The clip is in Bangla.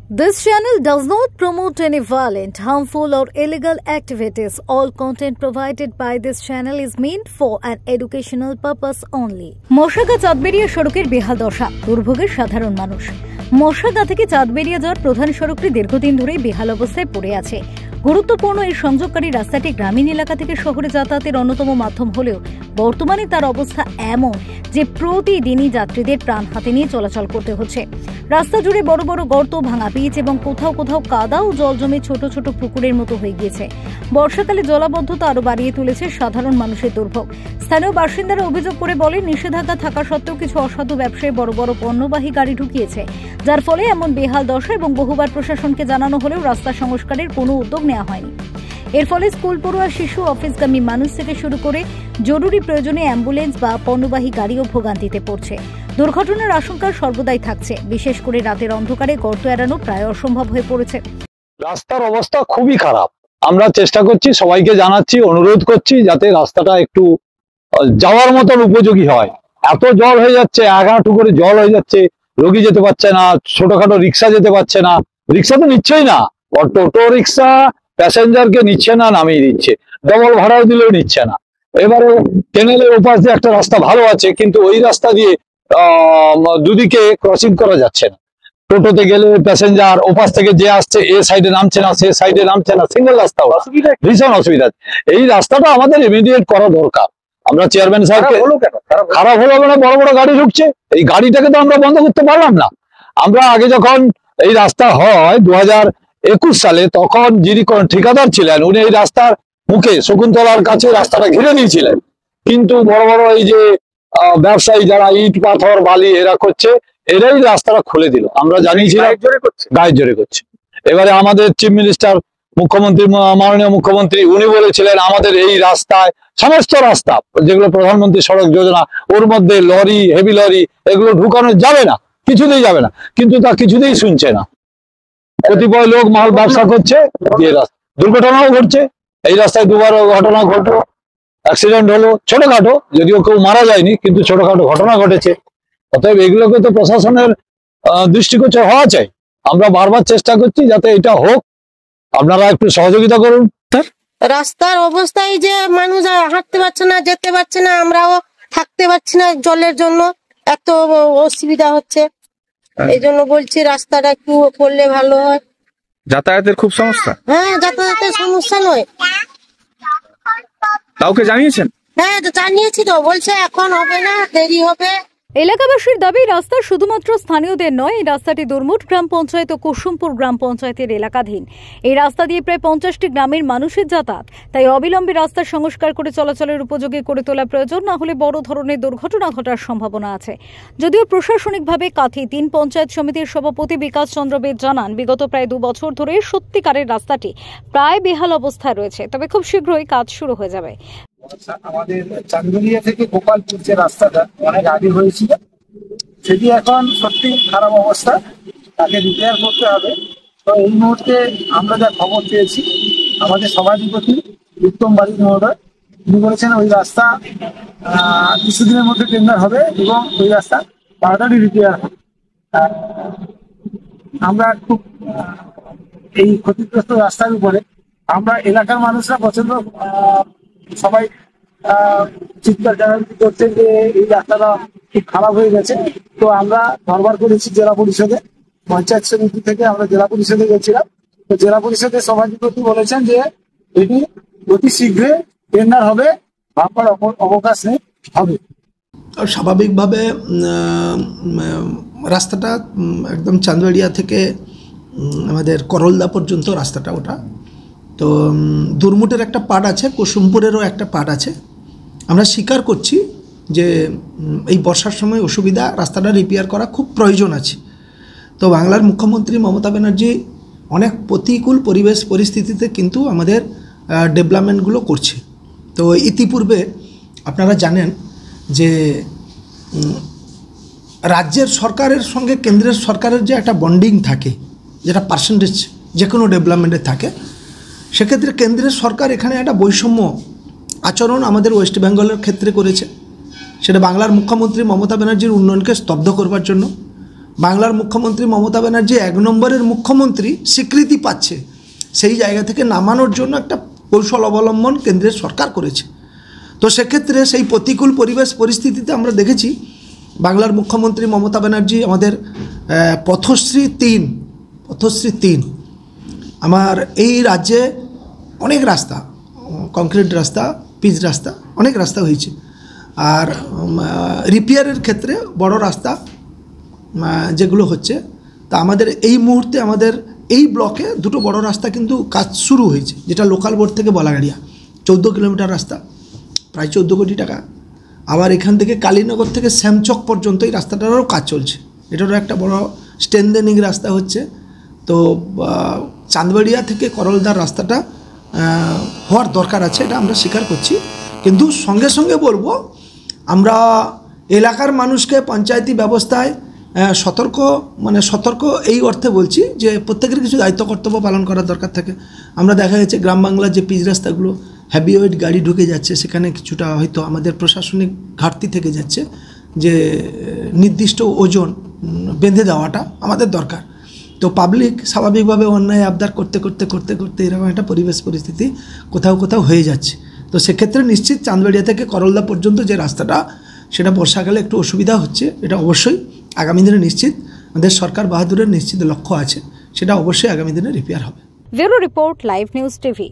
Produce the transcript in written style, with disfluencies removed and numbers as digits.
This channel does not promote any violent, harmful, or illegal activities. All content provided by this channel is meant for an educational purpose only. মশাগা চাঁদবেড়িয়া সড়কের বেহাল দশা, দুর্ভোগের সাধারণ মানুষ। মশাগা থেকে চাঁদবেড়িয়া যাওয়ার প্রধান সড়কটি দীর্ঘদিন ধরেই বেহাল অবস্থায় পড়ে আছে। গুরুত্বপূর্ণ এই সংযোগকারী রাস্তাটি গ্রামীণ এলাকা থেকে শহরে যাতায়াতের অন্যতম মাধ্যম হলেও বর্তমানে তার অবস্থা এমন যে প্রতিদিনই যাত্রীদের প্রাণ হাতে নিয়ে চলাচল করতে হচ্ছে। রাস্তা জুড়ে বড় বড় গর্ত, ভাঙা পিচ এবং কোথাও কোথাও কাদা ও জল জমে ছোট ছোট পুকুরের মতো হয়ে গিয়েছে। বর্ষাকালে জলাবদ্ধতা আরো বাড়িয়ে তুলেছে সাধারণ মানুষের দুর্ভোগ। স্থানীয় বাসিন্দারা অভিযোগ করে বলেন, নিষেধাজ্ঞা থাকা সত্ত্বেও কিছু অসাধু ব্যবসায়ী বড় বড় পণ্যবাহী গাড়ি ঢুকিয়েছে, যার ফলে এমন বেহাল দশা এবং বহুবার প্রশাসনকে জানানো হলেও রাস্তা সংস্কারের কোনো উদ্যোগ নেওয়া হয়নি। এর ফলে স্কুল পড়ুয়া শিশু, অফিসগামী মানুষ থেকে শুরু করে জরুরি প্রয়োজনে অ্যাম্বুলেন্স বা পণ্যবাহী গাড়িও ভোগান্তিতে পড়ছে। দুর্ঘটনার আশঙ্কা সর্বদাই থাকছে, বিশেষ করে রাতের অন্ধকারে গর্ত এড়ানো প্রায় অসম্ভব হয়ে পড়েছে। রাস্তার অবস্থা খুবই খারাপ। আমরা চেষ্টা করছি, সবাইকে জানাচ্ছি, অনুরোধ করছি যাতে রাস্তাটা একটু যাওয়ার মতন উপযোগী হয়। এত জল হয়ে যাচ্ছে, 1 হাঁটু করে জল হয়ে যাচ্ছে, রোগী যেতে পারছে না, ছোটখাটো রিক্সা যেতে পারছে না। রিক্সা তো নিচ্ছেই না, টোটো রিক্সা প্যাসেঞ্জারকে নিচ্ছে না, নামিয়ে দিচ্ছে, ডবল ভাড়াও দিলেও নিচ্ছে না। এবারে কেনেলের ওপাশ দিয়ে একটা রাস্তা ভালো আছে, কিন্তু ওই রাস্তা দিয়ে দুদিকে ক্রসিং করা যাচ্ছে না। টোটোতে গেলে প্যাসেঞ্জার ওপাশ থেকে যে আসছে এ সাইডে নামছে না, সে সাইডে নামছে না, সিঙ্গেল রাস্তা, ভীষণ অসুবিধা। এই রাস্তাটা আমাদের ইমিডিয়েট করা দরকার। আমরা চেয়ারম্যান সাহেবকে, খারাপ হলো মানে বড় বড় গাড়ি ঢুকছে, এই গাড়িটাকে তো আমরা বন্ধ করতে পারলাম না। আমরা আগে যখন এই রাস্তা হয় 2021 সালে, তখন যিনি ঠিকাদার ছিলেন উনি এই রাস্তার মুখে শকুন্তলার কাছে রাস্তাটা ঘিরে নিয়েছিলেন, কিন্তু বড় বড় এই যে ব্যবসায়ী যারা ইট পাথর বালি এরা করছে, এরাই রাস্তাটা খুলে দিল। আমরা জানিয়েছিলাম গায়ের জোরে করছে। এবারে আমাদের চিফ মিনিস্টার, মুখ্যমন্ত্রী, মাননীয় মুখ্যমন্ত্রী উনি বলেছিলেন আমাদের এই রাস্তায় সমস্ত রাস্তা যেগুলো প্রধানমন্ত্রী সড়ক যোজনা, ওর মধ্যে লরি, হেভি লরি এগুলো ঢুকানো যাবে না, কিছুতেই যাবে না, কিন্তু তা কিছুতেই শুনছে না। কতিপয় লোক মাল ব্যবসা করছে, দুর্ঘটনাও ঘটছে। এই রাস্তায় 2বার ঘটনা ঘটলো, অ্যাক্সিডেন্ট হলো, ছোটখাটো, যদিও কেউ মারা যায়নি, কিন্তু ছোটখাটো ঘটনা ঘটেছে। অতএব এগুলোকে তো প্রশাসনের দৃষ্টিগোচর হওয়া চাই। আমরা বারবার চেষ্টা করছি যাতে এটা হোক, আপনারা একটু সহযোগিতা করুন। রাস্তার অবস্থায় যে মানুষ হাঁটতে পারছে না, যেতে পারছে না, আমরাও থাকতে পারছি না, জলের জন্য এত অসুবিধা হচ্ছে। এই জন্য বলছি রাস্তাটা একটু করলে ভালো হয়। যাতায়াতের খুব সমস্যা? হ্যাঁ, যাতায়াতের সমস্যা নয়। কাউকে জানিয়েছেন? হ্যাঁ, জানিয়েছি তো, বলছে এখন হবে না, দেরি হবে। এলাকাবাসীর দাবি, রাস্তা শুধুমাত্র স্থানীয়দের নয়, এই রাস্তাটি দুর্মুট গ্রাম পঞ্চায়েত ও কুসুমপুর গ্রাম পঞ্চায়েতের এলাকাধীন। এই রাস্তা দিয়ে প্রায় 50টি গ্রামের মানুষের যাতায়াত, তাই অবিলম্বে রাস্তা সংস্কার করে চলাচলের উপযোগী করে তোলা প্রয়োজন, না হলে বড় ধরনের দুর্ঘটনা ঘটার সম্ভাবনা আছে। যদিও প্রশাসনিকভাবে কাথি 3 পঞ্চায়েত সমিতির সভাপতি বিকাশ চন্দ্র বেদ জানান, বিগত প্রায় 2 বছর ধরে সত্যিকারের রাস্তাটি প্রায় বেহাল অবস্থায় রয়েছে, তবে খুব শীঘ্রই কাজ শুরু হয়ে যাবে। আমাদের চাঁদবেড়িয়া থেকে গোপালপুর যে রাস্তাটা অনেক আগে হয়েছিল, সেটি এখন সত্যি খারাপ অবস্থা, তাকে রিপেয়ার করতে হবে। তো এই মুহূর্তে আমরা যা খবর পেয়েছি, আমাদের সভাধিপতি উত্তম বাড়ি মহোদয় তিনি বলেছেন ওই রাস্তা কিছুদিনের মধ্যে টেন্ডার হবে এবং ওই রাস্তা তাড়াতাড়ি রিপেয়ার হবে। আমরা খুব এই ক্ষতিগ্রস্ত রাস্তার উপরে আমরা এলাকার মানুষরা পছন্দ, সবাই চিৎকার জানাজানি করছে যে এই রাস্তাটা খুব খারাপ হয়ে গেছে। তো আমরা দরবার করেছি জেলা পরিষদে, পঞ্চায়েত সমিতি থেকে আমরা জেলা পরিষদে গেছিলাম। তো জেলা পরিষদের সভাধিপতি বলেছেন যে এটি অতি শীঘ্রই টেন্ডার হবে, ভাববার অবকাশ নেই, হবে। স্বাভাবিকভাবে রাস্তাটা একদম চাঁদবেড়িয়া থেকে আমাদের করলদা পর্যন্ত রাস্তাটা ওটা, তো দুর্মুটের একটা পার্ট আছে, কুসুমপুরেরও একটা পার্ট আছে। আমরা স্বীকার করছি যে এই বর্ষার সময় অসুবিধা, রাস্তাটা রিপেয়ার করা খুব প্রয়োজন আছে। তো বাংলার মুখ্যমন্ত্রী মমতা ব্যানার্জি অনেক প্রতিকূল পরিস্থিতিতে কিন্তু আমাদের ডেভেলপমেন্টগুলো করছে। তো ইতিপূর্বে আপনারা জানেন যে রাজ্যের সরকারের সঙ্গে কেন্দ্রের সরকারের যে একটা বন্ডিং থাকে, যেটা পার্সেন্টেজ যে কোনো ডেভেলপমেন্টে থাকে, সেক্ষেত্রে কেন্দ্রের সরকার এখানে একটা বৈষম্য আচরণ আমাদের ওয়েস্ট বেঙ্গলের ক্ষেত্রে করেছে। সেটা বাংলার মুখ্যমন্ত্রী মমতা ব্যানার্জির উন্নয়নকে স্তব্ধ করবার জন্য, বাংলার মুখ্যমন্ত্রী মমতা ব্যানার্জি 1 নম্বরের মুখ্যমন্ত্রী স্বীকৃতি পাচ্ছে, সেই জায়গা থেকে নামানোর জন্য একটা কৌশল অবলম্বন কেন্দ্রের সরকার করেছে। তো সেক্ষেত্রে সেই প্রতিকূল পরিবেশ পরিস্থিতিতে আমরা দেখেছি বাংলার মুখ্যমন্ত্রী মমতা ব্যানার্জি আমাদের পথশ্রী 3 আমার এই রাজ্যে অনেক রাস্তা, কংক্রিট রাস্তা, পিচ রাস্তা, অনেক রাস্তা হয়েছে। আর রিপেয়ারের ক্ষেত্রে বড় রাস্তা যেগুলো হচ্ছে, তা আমাদের এই মুহূর্তে আমাদের এই ব্লকে 2টো বড় রাস্তা কিন্তু কাজ শুরু হয়েছে, যেটা লোকাল বোর্ড থেকে বলাগাড়িয়া 14 কিলোমিটার রাস্তা, প্রায় 14 কোটি টাকা। আবার এখান থেকে কালীনগর থেকে শ্যামচক পর্যন্ত এই রাস্তাটারও কাজ চলছে, এটারও একটা বড় স্ট্রেনদেনিং রাস্তা হচ্ছে। তো চাঁদবাড়িয়া থেকে করলদার রাস্তাটা হওয়ার দরকার আছে, এটা আমরা স্বীকার করছি। কিন্তু সঙ্গে সঙ্গে বলবো, আমরা এলাকার মানুষকে পঞ্চায়েতি ব্যবস্থায় সতর্ক এই অর্থে বলছি যে প্রত্যেকের কিছু দায়িত্ব কর্তব্য পালন করার দরকার থাকে। আমরা দেখা গেছে গ্রাম বাংলার যে পিচ রাস্তাগুলো হেভি ওয়েট গাড়ি ঢুকে যাচ্ছে, সেখানে কিছুটা হয়তো আমাদের প্রশাসনিক ঘাটতি থেকে যাচ্ছে, যে নির্দিষ্ট ওজন বেঁধে দেওয়াটা আমাদের দরকার। তো পাবলিক স্বাভাবিকভাবে অন্যায় আবদার করতে এরকম একটা পরিবেশ পরিস্থিতি কোথাও হয়ে যাচ্ছে। তো সেক্ষেত্রে নিশ্চিত চাঁদবাড়িয়া থেকে করলদা পর্যন্ত যে রাস্তাটা, সেটা বর্ষাকালে একটু অসুবিধা হচ্ছে, এটা অবশ্যই আগামী দিনে নিশ্চিত আমাদের সরকার বাহাদুরের নিশ্চিত লক্ষ্য আছে, সেটা অবশ্যই আগামী দিনে রিপেয়ার হবে। Bureau report, live news TV.